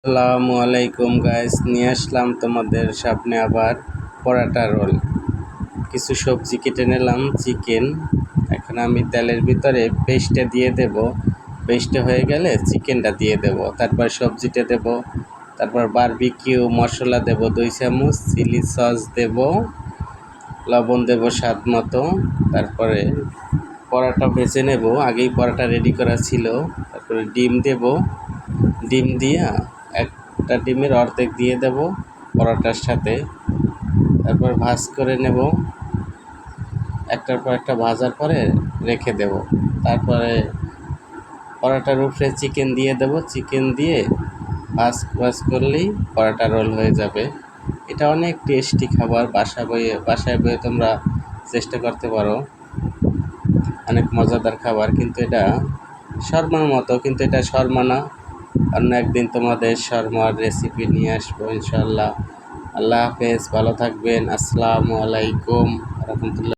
আসসালামু আলাইকুম গাইস, নিয়ে আসলাম তোমাদের সামনে আবার পরাটা রোল। কিছু সবজি কেটে নিলাম, চিকেন। এখন আমি তেলের ভিতরে পেস্টটা দিয়ে দেব। পেস্টটা হয়ে গেলে চিকেনটা দিয়ে দেব, তারপর সবজিটা দেব, তারপর বারবিকিউ মশলা দেব 2 চামচ, চিলি সস দেব, লবণ দেব স্বাদ মতো। তারপরে পরাটা ভেজে নেব, আগেই পরাটা রেডি করা ছিল। তারপরে ডিম দেব, ডিম দিয়া একটা ডিমের অর্ধেক দিয়ে দেব পরোটার সাথে। তারপর ভাজ করে নেব, একটার পর একটা ভাজার পরে রেখে দেব। তারপরে পরোটার উপরে চিকেন দিয়ে দেব, চিকেন দিয়ে ভাজ করলেই পরোটা রোল হয়ে যাবে। এটা অনেক টেস্টি খাবার, বাসায় বয়ে তোমরা চেষ্টা করতে পারো। অনেক মজাদার খাবার, কিন্তু এটা শর্মার মতো, কিন্তু এটা শর্মা না। অন্য একদিন তোমাদের শর্মার রেসিপি নিয়ে আসবো ইনশাল্লাহ। আল্লাহ হাফেজ, ভালো থাকবেন। আসসালামু আলাইকুম রহমতুল্লাহ।